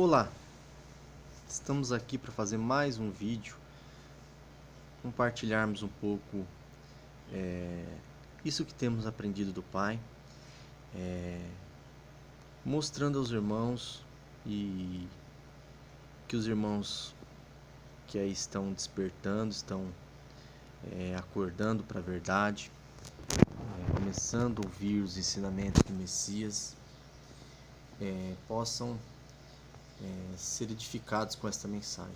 Olá, estamos aqui para fazer mais um vídeo, compartilharmos um pouco isso que temos aprendido do Pai, mostrando aos irmãos e que os irmãos que aí estão despertando, estão acordando para a verdade, começando a ouvir os ensinamentos do Messias, possam ser edificados com esta mensagem.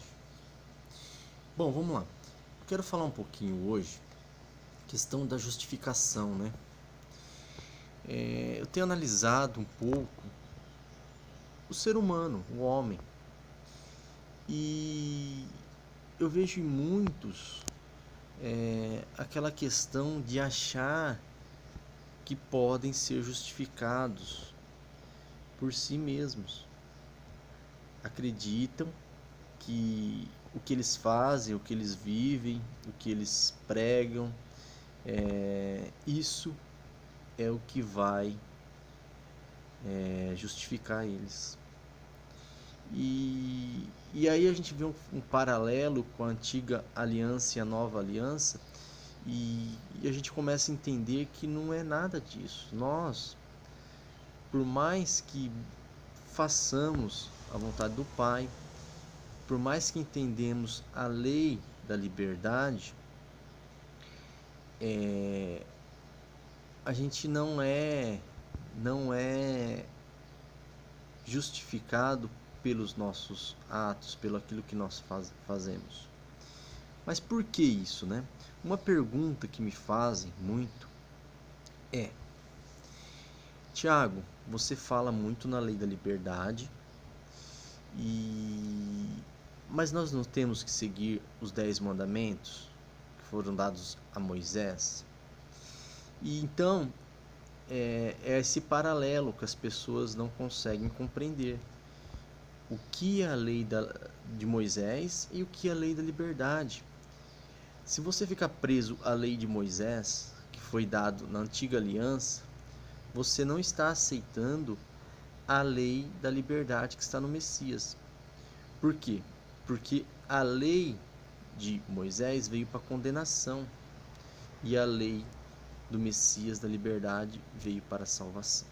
Bom, vamos lá. Eu quero falar um pouquinho hoje questão da justificação, né? Eu tenho analisado um pouco o ser humano, o homem, e eu vejo em muitos aquela questão de achar que podem ser justificados por si mesmos. Acreditam que o que eles fazem, o que eles vivem, o que eles pregam, isso é o que vai justificar eles. E aí a gente vê um paralelo com a antiga aliança e a nova aliança, e a gente começa a entender que não é nada disso. Nós, por mais que façamos a vontade do Pai, por mais que entendemos a lei da liberdade, a gente não é justificado pelos nossos atos, pelo aquilo que nós fazemos. Mas por que isso, né? Uma pergunta que me fazem muito é: Tiago, você fala muito na lei da liberdade, mas nós não temos que seguir os 10 mandamentos que foram dados a Moisés? E então é esse paralelo que as pessoas não conseguem compreender. O que é a lei de Moisés e o que é a lei da liberdade. Se você ficar preso à lei de Moisés, que foi dado na antiga aliança, você não está aceitando a lei da liberdade que está no Messias. Por quê? Porque a lei de Moisés veio para condenação e a lei do Messias da liberdade veio para a salvação.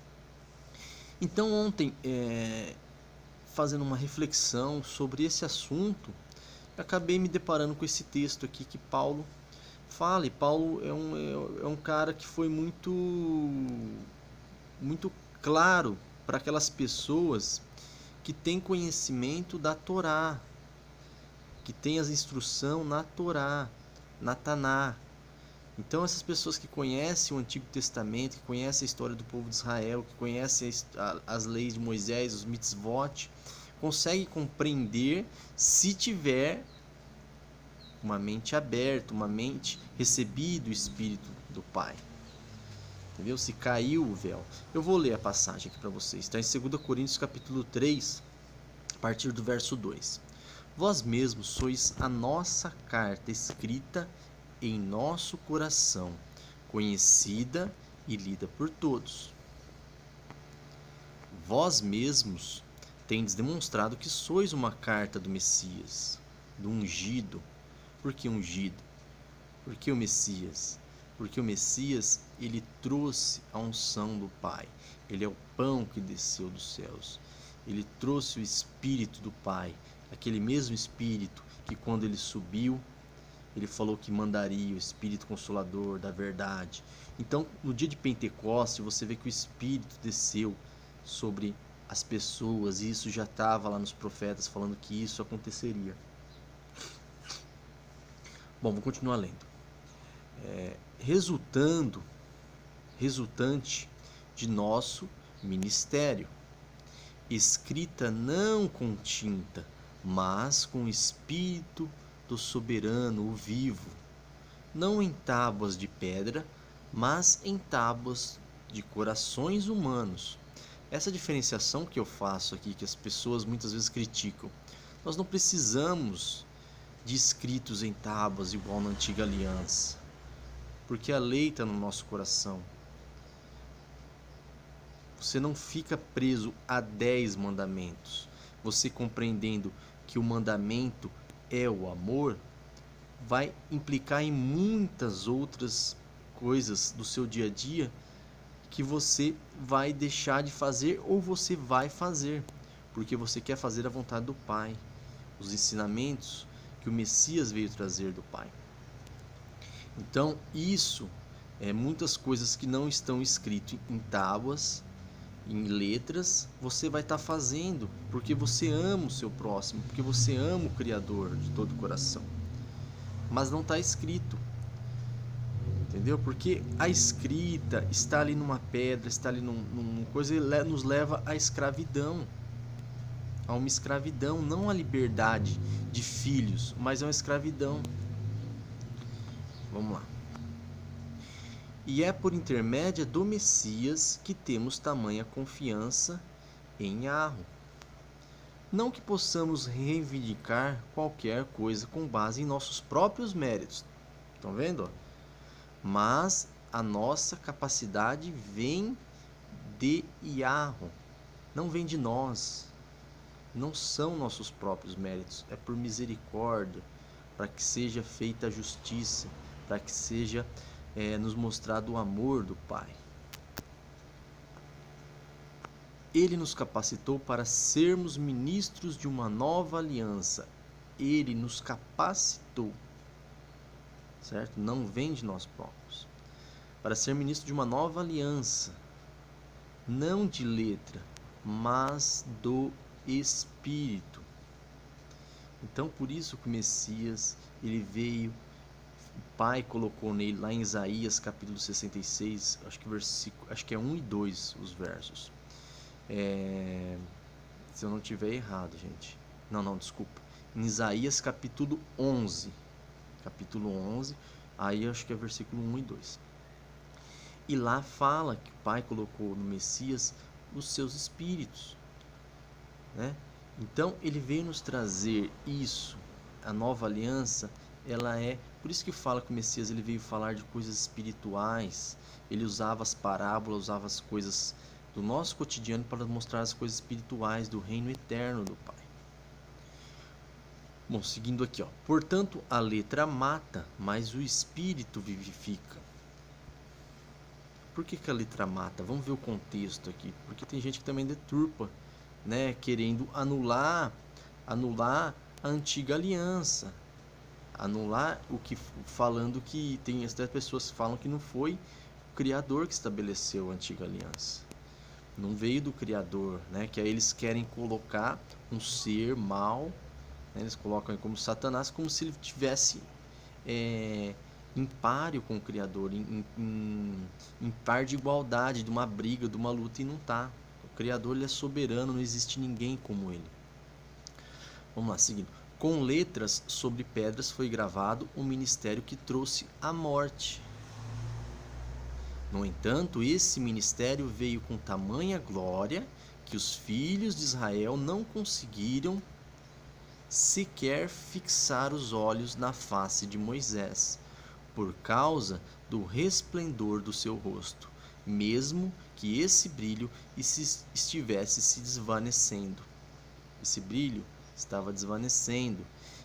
Então ontem, fazendo uma reflexão sobre esse assunto, acabei me deparando com esse texto aqui que Paulo fala. E Paulo é um cara que foi muito claro para aquelas pessoas que têm conhecimento da Torá, que têm as instruções na Torá, na Taná. Então essas pessoas que conhecem o Antigo Testamento, que conhecem a história do povo de Israel, que conhecem as leis de Moisés, os mitzvot, conseguem compreender se tiver uma mente aberta, uma mente recebida o Espírito do Pai. Entendeu? Se caiu o véu. Eu vou ler a passagem aqui para vocês. Está em 2 Coríntios capítulo 3, a partir do verso 2. Vós mesmos sois a nossa carta escrita em nosso coração, conhecida e lida por todos. Vós mesmos tendes demonstrado que sois uma carta do Messias, do ungido. Por que ungido? Por que o Messias? Porque o Messias, ele trouxe a unção do Pai. Ele é o pão que desceu dos céus. Ele trouxe o Espírito do Pai, aquele mesmo Espírito que quando ele subiu, ele falou que mandaria o Espírito Consolador da verdade. Então, no dia de Pentecostes, você vê que o Espírito desceu sobre as pessoas, e isso já estava lá nos profetas falando que isso aconteceria. Bom, vou continuar lendo. Resultante de nosso ministério, escrita não com tinta, mas com o Espírito do soberano, o vivo, não em tábuas de pedra, mas em tábuas de corações humanos. Essa diferenciação que eu faço aqui, que as pessoas muitas vezes criticam, nós não precisamos de escritos em tábuas igual na antiga aliança, porque a lei está no nosso coração. Você não fica preso a 10 mandamentos, você compreendendo que o mandamento é o amor, vai implicar em muitas outras coisas do seu dia a dia que você vai deixar de fazer ou você vai fazer, porque você quer fazer a vontade do Pai, os ensinamentos que o Messias veio trazer do Pai. Então, isso é muitas coisas que não estão escritas em tábuas, em letras, você vai estar fazendo porque você ama o seu próximo, porque você ama o Criador de todo o coração. Mas não está escrito, entendeu? Porque a escrita está ali numa pedra, está ali numa coisa, e nos leva à escravidão. A uma escravidão, não a liberdade de filhos, mas a uma escravidão. Vamos lá. E é por intermédio do Messias que temos tamanha confiança em Yahweh. Não que possamos reivindicar qualquer coisa com base em nossos próprios méritos. Estão vendo? Mas a nossa capacidade vem de Yahweh, não vem de nós. Não são nossos próprios méritos, é por misericórdia, para que seja feita a justiça, para que seja nos mostrado o amor do Pai. Ele nos capacitou para sermos ministros de uma nova aliança. Ele nos capacitou, certo? Não vem de nós próprios. Para ser ministro de uma nova aliança, não de letra, mas do Espírito. Então, por isso que o Messias, ele veio, o Pai colocou nele, lá em Isaías capítulo 66, acho que é 1 e 2 os versos. Se eu não tiver errado, gente. Não, desculpa. Em Isaías capítulo 11. Capítulo 11, aí acho que é versículo 1 e 2. E lá fala que o Pai colocou no Messias os seus espíritos, né? Então ele veio nos trazer isso. A nova aliança, ela é, por isso que fala que o Messias ele veio falar de coisas espirituais. Ele usava as parábolas, usava as coisas do nosso cotidiano para mostrar as coisas espirituais do reino eterno do Pai. Bom, seguindo aqui, ó. Portanto, a letra mata, mas o espírito vivifica. Por que a letra mata? Vamos ver o contexto aqui. Porque tem gente que também deturpa, né, querendo anular a antiga aliança, anular o que, falando que tem até pessoas que falam que não foi o Criador que estabeleceu a antiga aliança, não veio do Criador, né? Que aí eles querem colocar um ser mau, né? Eles colocam como Satanás, como se ele tivesse em páreo com o Criador, em par de igualdade, de uma briga, de uma luta, e não está. O Criador ele é soberano, não existe ninguém como ele. Vamos lá, seguindo. Com letras sobre pedras foi gravado o ministério que trouxe a morte. No entanto, esse ministério veio com tamanha glória que os filhos de Israel não conseguiram sequer fixar os olhos na face de Moisés, por causa do resplendor do seu rosto, mesmo que esse brilho estivesse se desvanecendo. Esse brilho estava desvanecendo.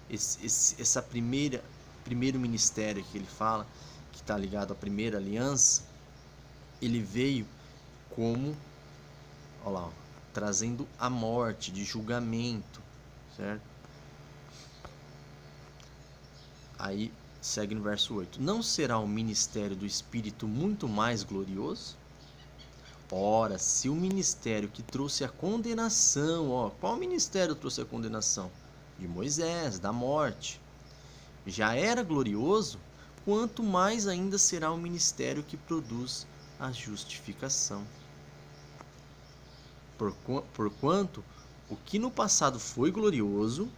Essa primeiro ministério que ele fala, que está ligado à primeira aliança, ele veio como, olha lá, trazendo a morte, de julgamento, certo? Aí segue no verso 8. Não será o ministério do Espírito muito mais glorioso? Ora, se o ministério que trouxe a condenação, qual ministério trouxe a condenação? De Moisés, da morte, já era glorioso, quanto mais ainda será o ministério que produz a justificação. Porquanto o que no passado foi glorioso,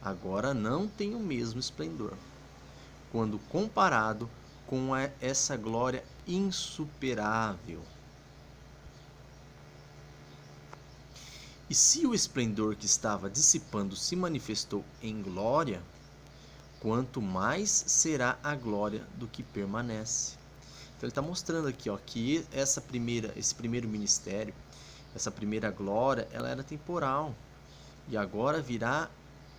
agora não tem o mesmo esplendor, quando comparado com essa glória insuperável. E se o esplendor que estava dissipando se manifestou em glória, quanto mais será a glória do que permanece. Então ele está mostrando aqui, que esse primeiro ministério, essa primeira glória, ela era temporal. E agora virá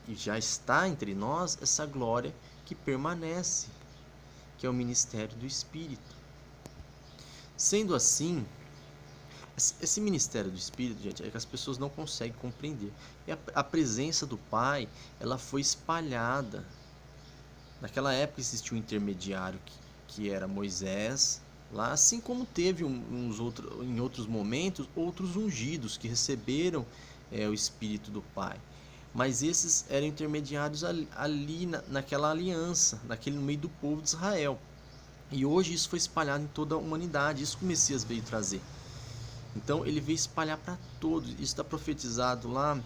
e já está entre nós essa glória que permanece, que é o ministério do Espírito. Sendo assim, esse ministério do Espírito, gente, é que as pessoas não conseguem compreender. E a presença do Pai, ela foi espalhada. Naquela época existia um intermediário que era Moisés, lá, assim como teve em outros momentos, outros ungidos que receberam o Espírito do Pai. Mas esses eram intermediários ali naquela aliança, no meio do povo de Israel. E hoje isso foi espalhado em toda a humanidade, isso que o Messias veio trazer. Então ele veio espalhar para todos. Isso está profetizado lá,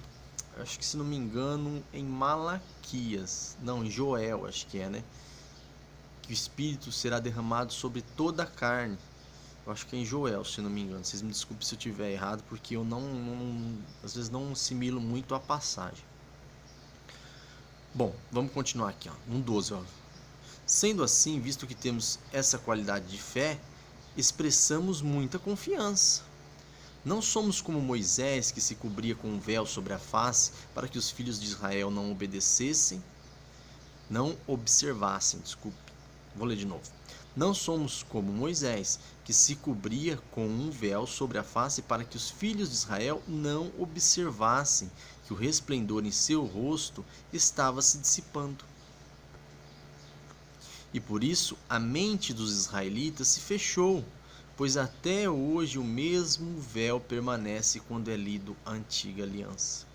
acho que se não me engano, em Malaquias. Não, em Joel, acho que é, né? Que o Espírito será derramado sobre toda a carne. Eu acho que é em Joel, se não me engano. Vocês me desculpem se eu estiver errado, porque eu às vezes não assimilo muito a passagem. Bom, vamos continuar aqui, ó, no 12. Ó. Sendo assim, visto que temos essa qualidade de fé, expressamos muita confiança. Não somos como Moisés, que se cobria com um véu sobre a face para que os filhos de Israel não observassem. Vou ler de novo. Não somos como Moisés, que se cobria com um véu sobre a face para que os filhos de Israel não observassem que o resplendor em seu rosto estava se dissipando. E por isso a mente dos israelitas se fechou, pois até hoje o mesmo véu permanece quando é lido a antiga aliança.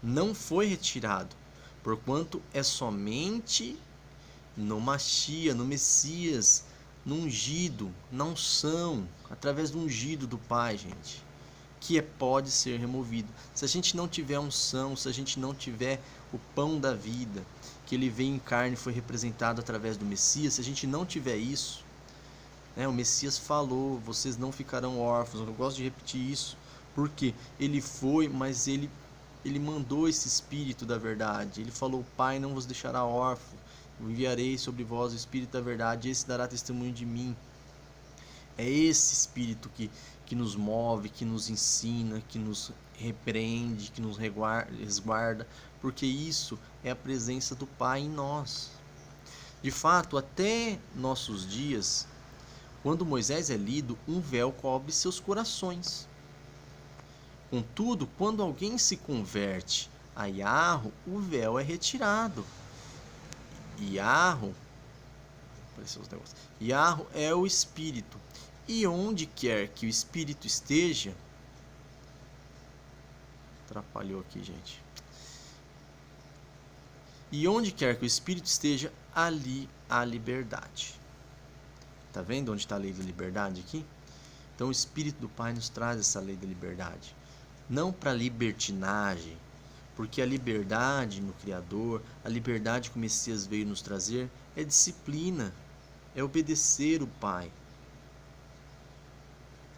Não foi retirado, porquanto é somente no Machia, no Messias, no ungido, na unção, através do ungido do Pai, gente, que pode ser removido. Se a gente não tiver unção, se a gente não tiver o pão da vida, que ele veio em carne e foi representado através do Messias, se a gente não tiver isso, o Messias falou, vocês não ficarão órfãos. Eu gosto de repetir isso, porque ele foi, mas ele mandou esse Espírito da verdade. Ele falou, Pai não vos deixará órfãos, enviarei sobre vós o Espírito da verdade, esse dará testemunho de mim. É esse Espírito que nos move, que nos ensina, que nos repreende, que nos resguarda, porque isso é a presença do Pai em nós. De fato, até nossos dias, quando Moisés é lido, um véu cobre seus corações. Contudo, quando alguém se converte a Yahweh, o véu é retirado. Yahweh é o Espírito. E onde quer que o Espírito esteja... Atrapalhou aqui, gente. E onde quer que o Espírito esteja, ali há liberdade. Tá vendo onde está a lei da liberdade aqui? Então o Espírito do Pai nos traz essa lei da liberdade. Não para libertinagem, porque a liberdade no Criador, a liberdade que o Messias veio nos trazer, é disciplina, é obedecer o Pai.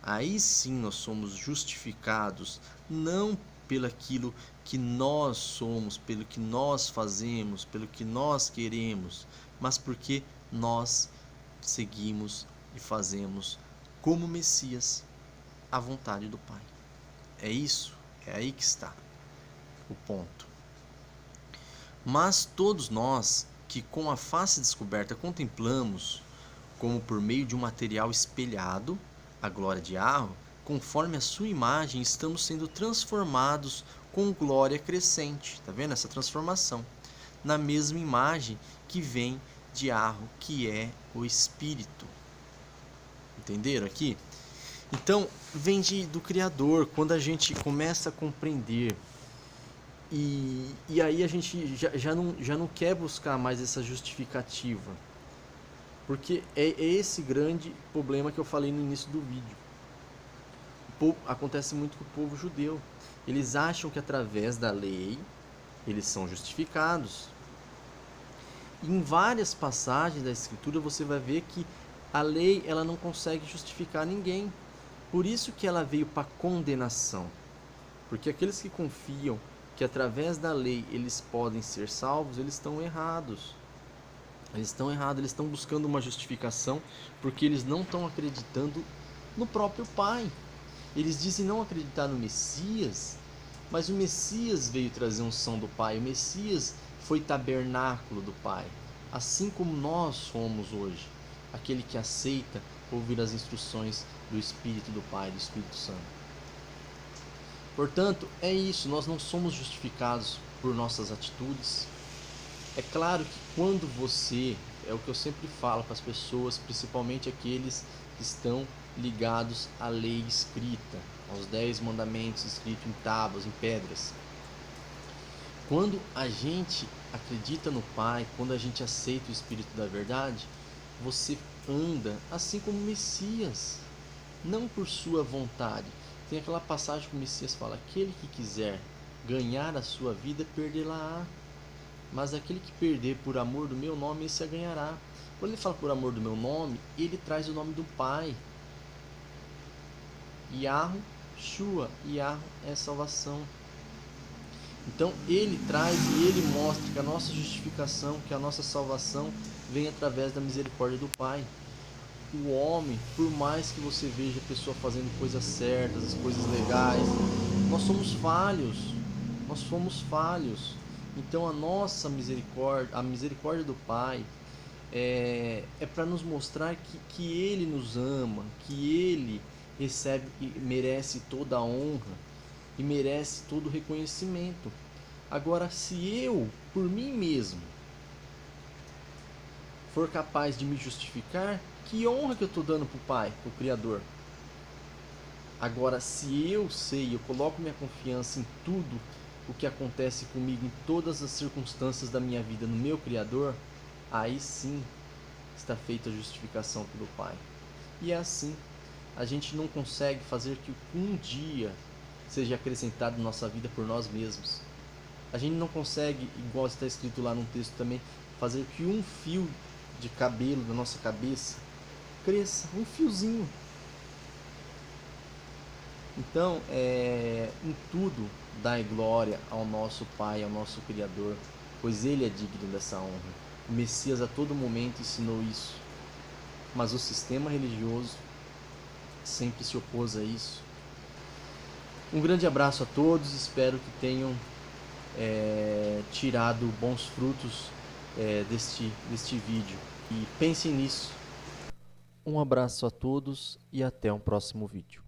Aí sim nós somos justificados, não pelo aquilo que nós somos, pelo que nós fazemos, pelo que nós queremos, mas porque nós seguimos e fazemos como Messias a vontade do Pai. É isso, é aí que está o ponto. Mas todos nós que com a face descoberta contemplamos, como por meio de um material espelhado, a glória de Yahweh, conforme a sua imagem, estamos sendo transformados com glória crescente. Está vendo essa transformação? Na mesma imagem que vem de Yahweh, que é o Espírito. Entenderam aqui? Então, vem do Criador. Quando a gente começa a compreender, e aí a gente já não quer buscar mais essa justificativa, porque é esse grande problema que eu falei no início do vídeo. Acontece muito com o povo judeu. Eles acham que através da lei eles são justificados. E em várias passagens da Escritura você vai ver que a lei ela não consegue justificar ninguém. Por isso que ela veio para condenação. Porque aqueles que confiam que através da lei eles podem ser salvos, eles estão errados. Eles estão buscando uma justificação porque eles não estão acreditando no próprio Pai. Eles dizem não acreditar no Messias, Mas o Messias veio trazer unção do Pai. O Messias foi tabernáculo do Pai. Assim como nós somos hoje. Aquele que aceita ouvir as instruções do Espírito do Pai, do Espírito Santo. Portanto, é isso. Nós não somos justificados por nossas atitudes. É claro que quando você... É o que eu sempre falo para as pessoas, principalmente aqueles que estão ligados à lei escrita, aos 10 mandamentos escritos em tábuas, em pedras. Quando a gente acredita no Pai, quando a gente aceita o Espírito da verdade, você anda assim como o Messias, não por sua vontade. Tem aquela passagem que o Messias fala: aquele que quiser ganhar a sua vida, perdê-la-á. Mas aquele que perder por amor do meu nome, esse a ganhará. Quando ele fala por amor do meu nome, ele traz o nome do Pai. Yahushua, Yahu é salvação. Então ele traz e ele mostra que a nossa justificação, que a nossa salvação vem através da misericórdia do Pai. O homem, por mais que você veja a pessoa fazendo coisas certas, as coisas legais, nós somos falhos. Nós somos falhos. Então a nossa misericórdia, a misericórdia do Pai é para nos mostrar que Ele nos ama, que Ele recebe e merece toda a honra e merece todo o reconhecimento. Agora, se eu, por mim mesmo, for capaz de me justificar, que honra que eu estou dando para o Pai, para o Criador. Agora, se eu sei, eu coloco minha confiança em tudo o que acontece comigo, em todas as circunstâncias da minha vida, no meu Criador, aí sim está feita a justificação pelo Pai. E é assim, a gente não consegue fazer que um dia seja acrescentado em nossa vida por nós mesmos. A gente não consegue, igual está escrito lá no texto também, fazer que um fio de cabelo da nossa cabeça cresça, um fiozinho. Então, em tudo, dai glória ao nosso Pai, ao nosso Criador, pois Ele é digno dessa honra. O Messias a todo momento ensinou isso, mas o sistema religioso sempre se opôs a isso. Um grande abraço a todos, espero que tenham tirado bons frutos deste vídeo e pensem nisso. Um abraço a todos e até um próximo vídeo.